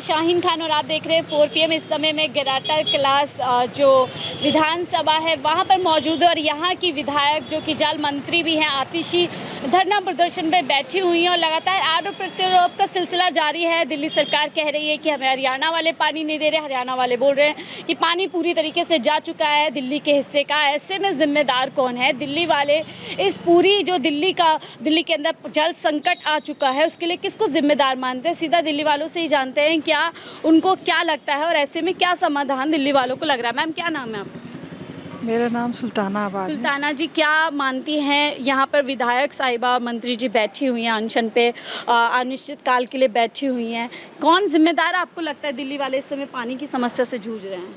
शाहीन खान और आप देख रहे हैं 4 PM। इस समय में गिराटा क्लास जो विधानसभा है वहाँ पर मौजूद है और यहाँ की विधायक जो कि जल मंत्री भी हैं आतिशी धरना प्रदर्शन में बैठी हुई हैं और लगातार आरोप प्रत्यारोप का सिलसिला जारी है। दिल्ली सरकार कह रही है कि हमें हरियाणा वाले पानी नहीं दे रहे, हरियाणा वाले बोल रहे हैं कि पानी पूरी तरीके से जा चुका है दिल्ली के हिस्से का। ऐसे में जिम्मेदार कौन है? दिल्ली वाले इस पूरी जो दिल्ली के अंदर जल संकट आ चुका है उसके लिए किसको जिम्मेदार मानते हैं? सीधा दिल्ली वालों से ही जानते हैं क्या उनको क्या लगता है और ऐसे में क्या समाधान दिल्ली वालों को लग रहा है। मैम क्या नाम है आपका? मेरा नाम सुल्ताना आबाद है। सुल्ताना जी, क्या मानती हैं यहाँ पर विधायक साहिबा मंत्री जी बैठी हुई हैं अनशन पे, अनिश्चित काल के लिए बैठी हुई हैं, कौन जिम्मेदार आपको लगता है? दिल्ली वाले इस समय पानी की समस्या से जूझ रहे हैं।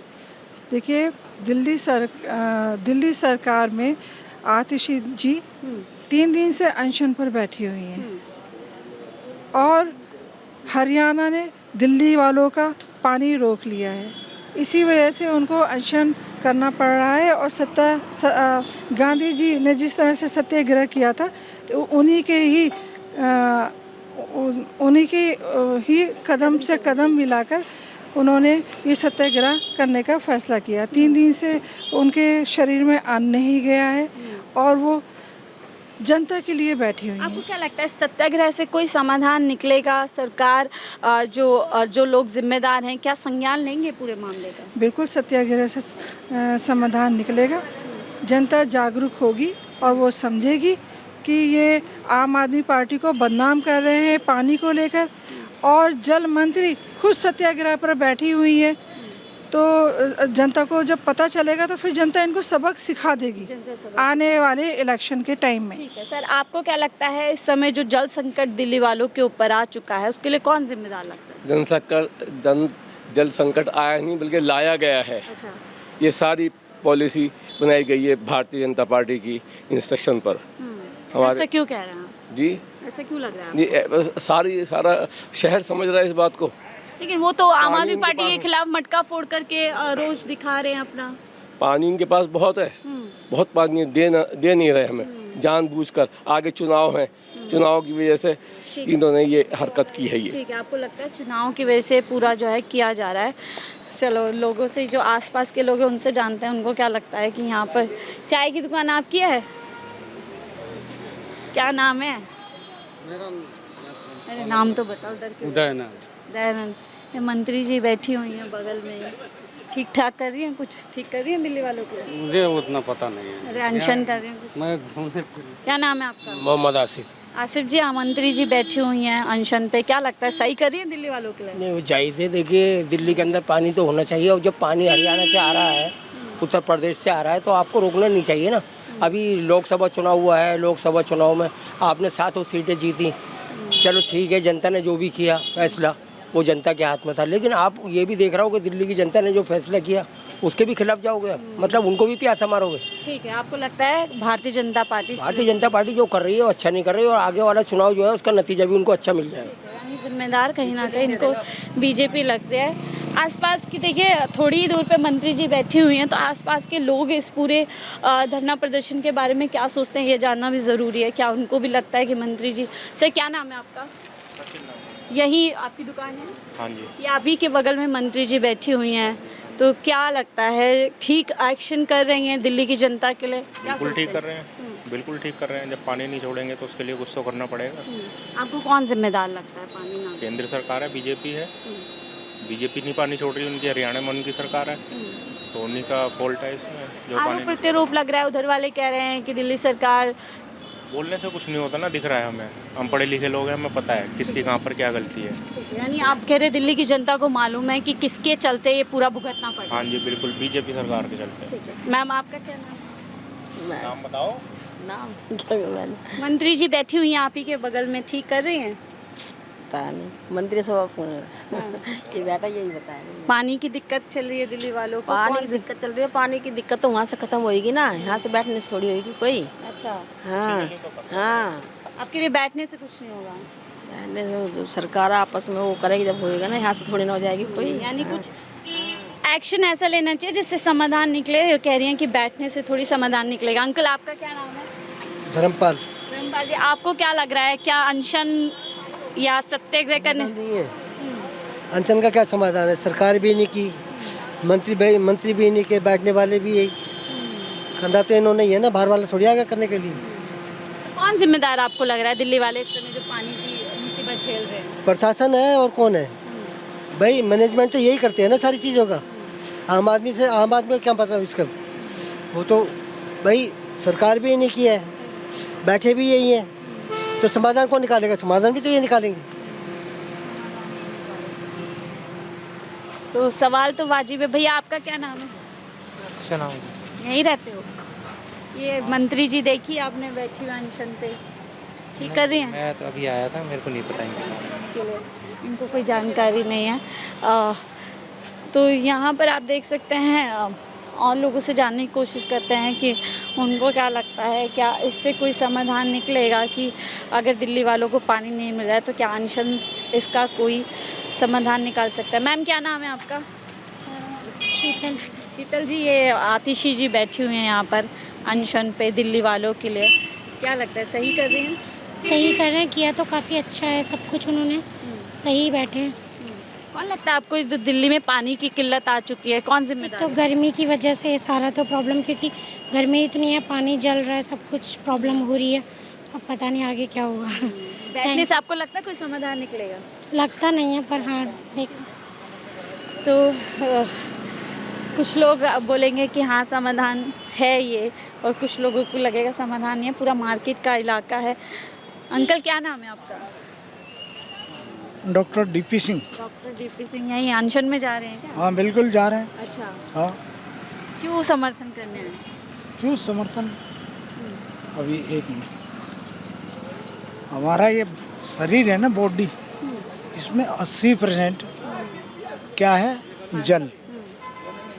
देखिए, दिल्ली सरकार में आतिशी जी 3 दिन से अनशन पर बैठी हुई हैं और हरियाणा ने दिल्ली वालों का पानी रोक लिया है। इसी वजह से उनको अनशन करना पड़ रहा है और गांधी जी ने जिस तरह से सत्याग्रह किया था उन्हीं के ही कदम से कदम मिलाकर उन्होंने ये सत्याग्रह करने का फैसला किया। 3 दिन से उनके शरीर में अन्न नहीं गया है और वो जनता के लिए बैठी हुई आपको है। क्या लगता है सत्याग्रह से कोई समाधान निकलेगा? सरकार जो लोग जिम्मेदार हैं क्या संज्ञान लेंगे पूरे मामले का? बिल्कुल सत्याग्रह से समाधान निकलेगा। जनता जागरूक होगी और वो समझेगी कि ये आम आदमी पार्टी को बदनाम कर रहे हैं पानी को लेकर और जल मंत्री खुद सत्याग्रह पर बैठी हुई है। तो जनता को जब पता चलेगा तो फिर जनता इनको सबक सिखा देगी आने वाले इलेक्शन के टाइम में। ठीक है सर, आपको क्या लगता है इस समय जो जल संकट दिल्ली वालों के ऊपर आ चुका है उसके लिए कौन जिम्मेदार लगता है? जल संकट आया नहीं बल्कि लाया गया है। अच्छा। ये सारी पॉलिसी बनाई गई है भारतीय जनता पार्टी की इंस्ट्रक्शन पर। हमारे ऐसा क्यों कह रहे हैं आप? जी, ऐसा क्यों लग रहा है आपको? सारा शहर समझ रहा है इस बात को। लेकिन वो तो आम आदमी पार्टी के खिलाफ मटका फोड़ करके रोज दिखा रहे हैं अपना। पानी इनके पास बहुत है, बहुत पानी दे नहीं रहे हमें जानबूझकर। आगे चुनाव है, चुनाव की वजह से इन्होंने ये हरकत की है। ये ठीक है, आपको लगता है चुनाव की वजह से पूरा जो है किया जा रहा है? चलो लोगों से जो आसपास के लोग हैं उनसे जानते हैं उनको क्या लगता है कि यहाँ पर चाय की दुकान आपकी है? क्या नाम है? मेरा नाम तो बताओ, डर के। दयानंद। ये मंत्री जी बैठी हुई हैं बगल में, ठीक ठाक कर रही हैं? कुछ ठीक कर रही हैं दिल्ली वालों को? मुझे उतना पता नहीं है। अरे अनशन कर रही हैं कुछ? मैं घूमने क्या नाम है आपका? मोहम्मद आसिफ। आसिफ जी, मंत्री जी बैठी हुई हैं अनशन पे, क्या लगता है सही कर रही हैं दिल्ली वालों के लिए? नहीं, वो जायज़ है। देखिए, दिल्ली के अंदर पानी तो होना चाहिए और जब पानी हरियाणा से आ रहा है, उत्तर प्रदेश से आ रहा है तो आपको रोकना नहीं चाहिए ना। अभी लोकसभा चुनाव हुआ है, लोकसभा चुनाव में आपने 7 सीटें जीती। चलो ठीक है, जनता ने जो भी किया फैसला वो जनता के हाथ में था, लेकिन आप ये भी देख रहा हो कि दिल्ली की जनता ने जो फैसला किया उसके भी खिलाफ जाओगे आप, मतलब उनको भी प्यासा मारोगे। ठीक है, आपको लगता है भारतीय जनता पार्टी जो कर रही है वो अच्छा नहीं कर रही है और आगे वाला चुनाव जो है उसका नतीजा भी उनको अच्छा मिल जाएगा। यानी जिम्मेदार कहीं ना कहीं इनको बीजेपी लगती है। आसपास की देखिए थोड़ी ही दूर पे मंत्री जी बैठी हुई हैं तो आसपास के लोग इस पूरे धरना प्रदर्शन के बारे में क्या सोचते हैं ये जानना भी ज़रूरी है। क्या उनको भी लगता है कि मंत्री जी से, क्या नाम है आपका? यही आपकी दुकान है? हाँ जी। ये आप ही के बगल में मंत्री जी बैठी हुई हैं तो क्या लगता है ठीक एक्शन कर रही हैं दिल्ली की जनता के लिए? बिल्कुल ठीक कर रहे हैं, बिल्कुल ठीक कर रहे हैं। जब पानी नहीं छोड़ेंगे तो उसके लिए कुछ तो करना पड़ेगा। आपको कौन जिम्मेदार लगता है पानी ना? केंद्र सरकार है, बीजेपी है। बीजेपी नहीं पानी छोड़ रही, उनकी हरियाणा में उनकी सरकार है तो उन्हीं का फॉल्ट है इसमें जो आरोप पानी। प्रत्यारोप लग रहा है, उधर वाले कह रहे हैं कि दिल्ली सरकार। बोलने से कुछ नहीं होता ना, दिख रहा है हमें, हम पढ़े लिखे लोग हैं, हमें पता है किसकी कहाँ पर क्या गलती है। यानी आप कह रहे दिल्ली की जनता को मालूम है कि किसके चलते ये पूरा भुगतना पड़ा? हाँ जी बिल्कुल, बीजेपी सरकार के चलते। ठीक है मैम, आपका क्या नाम? नाम बताओ। नाम क्या? मंत्री जी बैठी हुई हैं आप ही के बगल में, ठीक कर रही हैं? पता नहीं, मंत्री सभा कि बेटा यही बताया। पानी की दिक्कत चल रही है दिल्ली वालों को? पानी की दिक्कत चल रही है, पानी की दिक्कत तो वहाँ से खत्म होएगी ना, यहाँ से बैठने से थोड़ी होएगी कोई। अच्छा। हाँ हाँ, आपके लिए बैठने से कुछ नहीं होगा? बैठने से जो सरकार आपस में वो करेगी जब होएगा ना, यहाँ से थोड़ी ना हो जाएगी कोई। यानी कुछ एक्शन ऐसा लेना चाहिए जिससे समाधान निकले। ये कह रही हैं कि बैठने से थोड़ी समाधान निकलेगा। अंकल आपका क्या नाम है? धर्मपाल। धर्मपाल जी, आपको क्या लग रहा है, क्या अनशन या सत्याग्रह करने? अनशन का क्या समाधान है? सरकार भी नहीं की, मंत्री भी नहीं के, बैठने वाले भी यही करना तो इन्होंने ही है ना, बाहर वाला थोड़ी आगे करने के लिए। कौन जिम्मेदार आपको लग रहा है दिल्ली वाले इस समय जो पानी की मुसीबत झेल रहे हैं? प्रशासन है और कौन है भाई? मैनेजमेंट तो यही करते हैं ना सारी चीज़ों का। आम आदमी को क्या पता इसका? वो तो भाई सरकार भी नहीं किया है, बैठे भी यही है, तो समाधान कौन निकालेगा? समाधान भी तो ये निकालेंगे। तो सवाल तो वाजिब है। भैया आपका क्या नाम है? सुनाओ। यहीं रहते हो? ये मंत्री जी देखी आपने बैठी हुई अनशन पे, ठीक कर रही हैं? मैं तो अभी आया था, मेरे को नहीं पता इनके। चलो, इनको कोई जानकारी नहीं है। तो यहाँ पर आप देख सकते हैं और लोगों से जानने की कोशिश करते हैं कि उनको क्या लगता है, क्या इससे कोई समाधान निकलेगा कि अगर दिल्ली वालों को पानी नहीं मिल रहा है तो क्या अनशन इसका कोई समाधान निकाल सकता है। मैम क्या नाम है आपका? शीतल। शीतल जी, ये आतिशी जी बैठी हुई हैं यहाँ पर अनशन पे दिल्ली वालों के लिए, क्या लगता है सही कर रही हैं? सही कर रहे हैं, किया तो काफ़ी अच्छा है सब कुछ उन्होंने, सही बैठे हैं। कौन लगता है आपको जो दिल्ली में पानी की किल्लत आ चुकी है, कौन जिम्मेदार तो है? गर्मी की वजह से ये सारा तो प्रॉब्लम, क्योंकि गर्मी इतनी है, पानी जल रहा है, सब कुछ प्रॉब्लम हो रही है। अब पता नहीं आगे क्या होगा। बैठने से आपको लगता है कोई समाधान निकलेगा? लगता नहीं है, पर हाँ देख। तो कुछ लोग बोलेंगे कि हाँ समाधान है ये, और कुछ लोगों को लगेगा समाधान नहीं है। पूरा मार्केट का इलाका है। अंकल क्या नाम है आपका? Doctor DP Singh. Doctor DP Singh. यहीं अनशन में जा रहे हैं क्या? हाँ बिल्कुल जा रहे हैं। अच्छा, हाँ क्यों समर्थन करने आए? क्यों समर्थन? अभी एक मिनट, हमारा ये शरीर है ना, बॉडी, इसमें 80% क्या है? जल।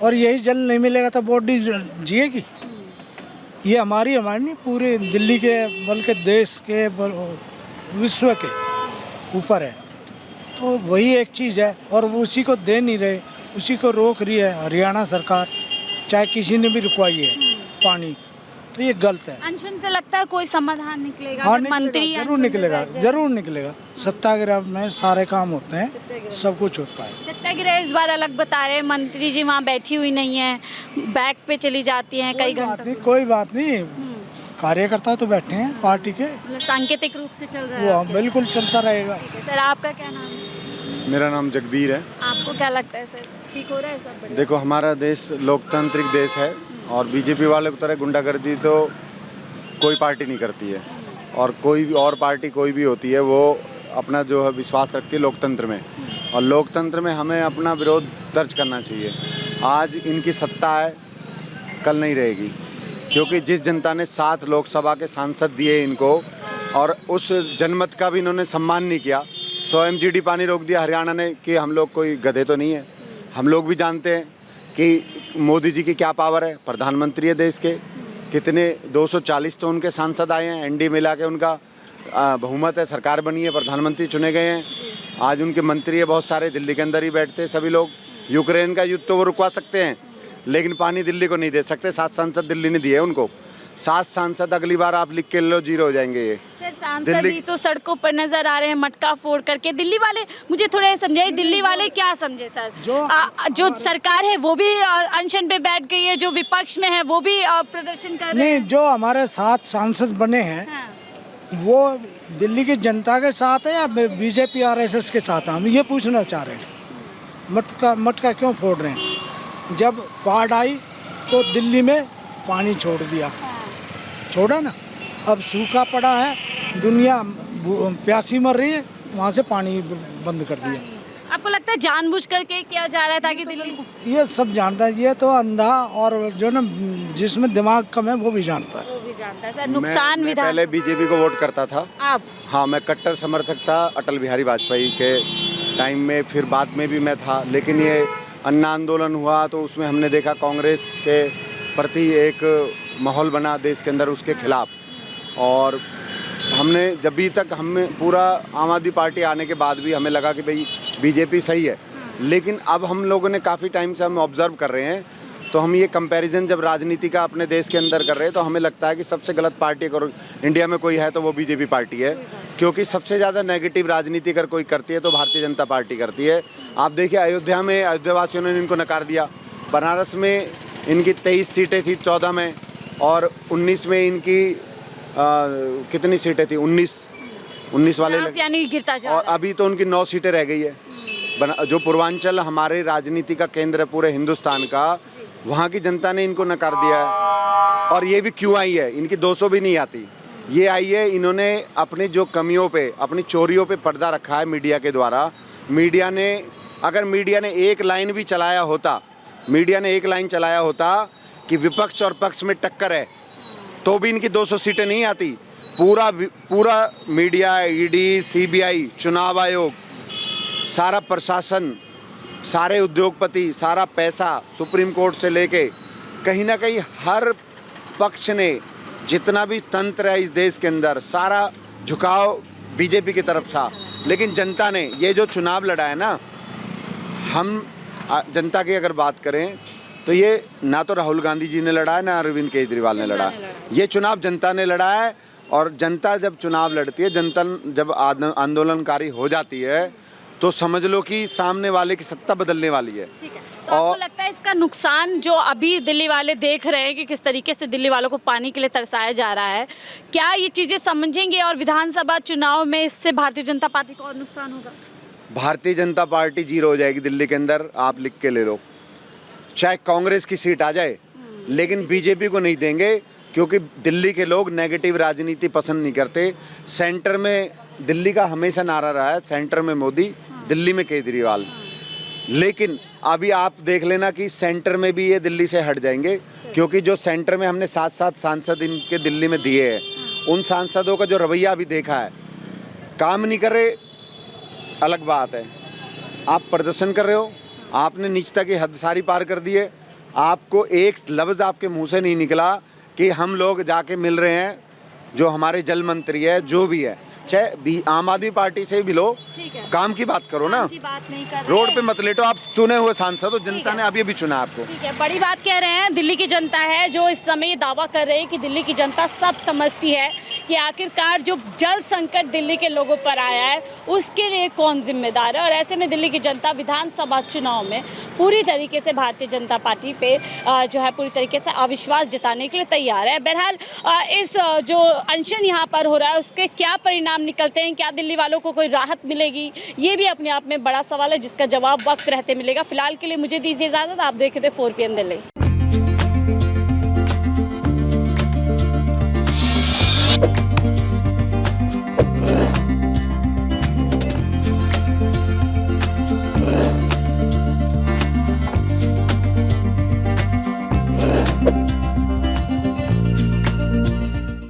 और यही जल नहीं मिलेगा तो बॉडी जिएगी? ये हमारी नहीं, पूरे दिल्ली के बल्कि देश के विश्व के ऊपर है। तो वही एक चीज़ है और वो उसी को दे नहीं रहे, उसी को रोक रही है हरियाणा सरकार, चाहे किसी ने भी रुकवाई है पानी, तो ये गलत है। अनशन से लगता है कोई समाधान निकलेगा? हाँ अगर मंत्री जरूर अनशन में निकलेगा, बैठ जाए? जरूर निकलेगा। सत्याग्रह में सारे काम होते हैं, सब कुछ होता है। सत्याग्रह इस बार अलग बता रहे हैं, मंत्री जी वहाँ बैठी हुई नहीं है, बैक पे चली जाती हैं कई घंटों। कोई बात नहीं, कार्यकर्ता तो बैठे हैं पार्टी के, मतलब सांकेतिक रूप से चल रहा है वो आपके? बिल्कुल चलता रहेगा। ठीक है सर, आपका क्या नाम है? मेरा नाम जगबीर है। आपको क्या लगता है सर, ठीक हो रहा है सब? बढ़िया? देखो, हमारा देश लोकतांत्रिक देश है और बीजेपी वाले की तरह गुंडागर्दी तो कोई पार्टी नहीं करती है, और कोई भी और पार्टी कोई भी होती है वो अपना जो है विश्वास रखती है लोकतंत्र में, और लोकतंत्र में हमें अपना विरोध दर्ज करना चाहिए। आज इनकी सत्ता है, कल नहीं रहेगी, क्योंकि जिस जनता ने 7 लोकसभा के सांसद दिए इनको और उस जनमत का भी इन्होंने सम्मान नहीं किया। 100 MGD पानी रोक दिया हरियाणा ने कि हम लोग कोई गधे तो नहीं है। हम लोग भी जानते हैं कि मोदी जी की क्या पावर है, प्रधानमंत्री है देश के, कितने 240 तो उनके सांसद आए हैं, एनडीए मिला के उनका बहुमत है, सरकार बनी है, प्रधानमंत्री चुने गए हैं। आज उनके मंत्री है बहुत सारे, दिल्ली के अंदर ही बैठते हैं सभी लोग। यूक्रेन का युद्ध तो वो रुकवा सकते हैं, लेकिन पानी दिल्ली को नहीं दे सकते। 7 सांसद दिल्ली ने दिए उनको। 7 सांसद अगली बार आप लिख के लो, 0 हो जाएंगे ये। सर सांसद ही तो सड़कों पर नजर आ रहे हैं मटका फोड़ करके। दिल्ली वाले, मुझे थोड़ा समझाइए, दिल्ली वाले क्या समझे सर? जो सरकार है वो भी अनशन पे बैठ गई है, जो विपक्ष में है वो भी प्रदर्शन कर रहे नहीं, हैं। जो हमारे 7 सांसद बने हैं हाँ। वो दिल्ली की जनता के साथ है या बीजेपी RSS के साथ है? हम ये पूछना चाह रहे हैं। मटका क्यों फोड़ रहे हैं? जब बाढ़ आई तो दिल्ली में पानी छोड़ दिया, छोड़ा ना, अब सूखा पड़ा है, दुनिया प्यासी मर रही है, वहाँ से पानी बंद कर दिया। आपको लगता है जानबूझ करके किया जा रहा है ताकि दिल्ली? ये सब जानता है, ये तो अंधा और जो ना जिसमें दिमाग कम है वो भी जानता है। वो भी जानता है सर। नुकसान मैं विधान पहले बीजेपी को वोट करता था। आप? हाँ, मैं कट्टर समर्थक था अटल बिहारी वाजपेयी के टाइम में, फिर बाद में भी मैं था। लेकिन ये अन्ना आंदोलन हुआ तो उसमें हमने देखा कांग्रेस के प्रति एक माहौल बना देश के अंदर उसके खिलाफ, और हमने जब भी तक हमें पूरा आम आदमी पार्टी आने के बाद भी हमें लगा कि भाई बीजेपी सही है। लेकिन अब हम लोगों ने काफ़ी टाइम से हम ऑब्ज़र्व कर रहे हैं तो हम ये कंपैरिजन जब राजनीति का अपने देश के अंदर कर रहे हैं तो हमें लगता है कि सबसे गलत पार्टी अगर इंडिया में कोई है तो वो बीजेपी पार्टी है, क्योंकि सबसे ज़्यादा नेगेटिव राजनीति अगर कोई करती है तो भारतीय जनता पार्टी करती है। आप देखिए अयोध्या में अयोध्यावासियों ने इनको नकार दिया, बनारस में इनकी 23 सीटें थी 14 में, और 19 में इनकी कितनी सीटें थी, 19 वाले लगे, यानी गिरता जा और रहा है। अभी तो उनकी 9 सीटें रह गई है। जो पूर्वांचल हमारे राजनीति का केंद्र है पूरे हिंदुस्तान का, वहाँ की जनता ने इनको नकार दिया है। और ये भी क्यों आई है, इनकी 200 भी नहीं आती, ये आई है इन्होंने अपनी जो कमियों पे, अपनी चोरियों पे पर्दा रखा है मीडिया के द्वारा। मीडिया ने, अगर मीडिया ने एक लाइन भी चलाया होता, मीडिया ने एक लाइन चलाया होता कि विपक्ष और पक्ष में टक्कर है, तो भी इनकी 200 सीटें नहीं आती। पूरा मीडिया, ईडी, सीबीआई, चुनाव आयोग, सारा प्रशासन, सारे उद्योगपति, सारा पैसा सुप्रीम कोर्ट से लेके कहीं ना कहीं हर पक्ष ने, जितना भी तंत्र है इस देश के अंदर, सारा झुकाव बीजेपी की तरफ था। लेकिन जनता ने ये जो चुनाव लड़ा है ना, हम जनता की अगर बात करें तो ये ना तो राहुल गांधी जी ने लड़ा है ना अरविंद केजरीवाल ने लड़ा है, ये चुनाव जनता ने लड़ा है। और जनता जब चुनाव लड़ती है, जनता जब आंदोलनकारी हो जाती है, तो समझ लो कि सामने वाले की सत्ता बदलने वाली है। ठीक है, तो आपको लगता है इसका नुकसान जो अभी दिल्ली वाले देख रहे हैं कि किस तरीके से दिल्ली वालों को पानी के लिए तरसाया जा रहा है, क्या ये चीज़ें समझेंगे और विधानसभा चुनाव में इससे भारतीय जनता पार्टी को और नुकसान होगा? भारतीय जनता पार्टी जीरो हो जाएगी दिल्ली के अंदर, आप लिख के ले लो। चाहे कांग्रेस की सीट आ जाए, लेकिन बीजेपी को नहीं देंगे, क्योंकि दिल्ली के लोग नेगेटिव राजनीति पसंद नहीं करते। सेंटर में दिल्ली का हमेशा नारा रहा है, सेंटर में मोदी, दिल्ली में केजरीवाल। लेकिन अभी आप देख लेना कि सेंटर में भी ये दिल्ली से हट जाएंगे, क्योंकि जो सेंटर में हमने 7 सांसद इनके दिल्ली में दिए हैं, उन सांसदों का जो रवैया अभी देखा है, काम नहीं कर रहे अलग बात है, आप प्रदर्शन कर रहे हो, आपने नीचता की हद सारी पार कर दी है। आपको एक लफ्ज़ आपके मुंह से नहीं निकला कि हम लोग जाके मिल रहे हैं जो हमारे जल मंत्री है, जो भी है, चाहे आम आदमी पार्टी से भी लो, काम की बात करो ना, रोड पे मत लेटो। आप चुने हुए सांसद हो, जनता ने अभी चुना आपको। ठीक है, बड़ी बात कह रहे हैं, दिल्ली की जनता है जो इस समय ये दावा कर रही है कि दिल्ली की जनता सब समझती है कि आखिरकार जो जल संकट दिल्ली के लोगों पर आया है उसके लिए कौन जिम्मेदार है। और ऐसे में दिल्ली की जनता विधानसभा चुनाव में पूरी तरीके से भारतीय जनता पार्टी पे जो है पूरी तरीके से अविश्वास जताने के लिए तैयार है। बहरहाल इस जो अनशन यहाँ पर हो रहा है उसके क्या परिणाम निकलते हैं, क्या दिल्ली वालों को कोई राहत मिलेगी, ये भी अपने आप में बड़ा सवाल है जिसका जवाब वक्त रहते मिलेगा। फिलहाल के लिए मुझे दीजिए इजाज़त, आप देख रहे थे 4 PM दिल्ली।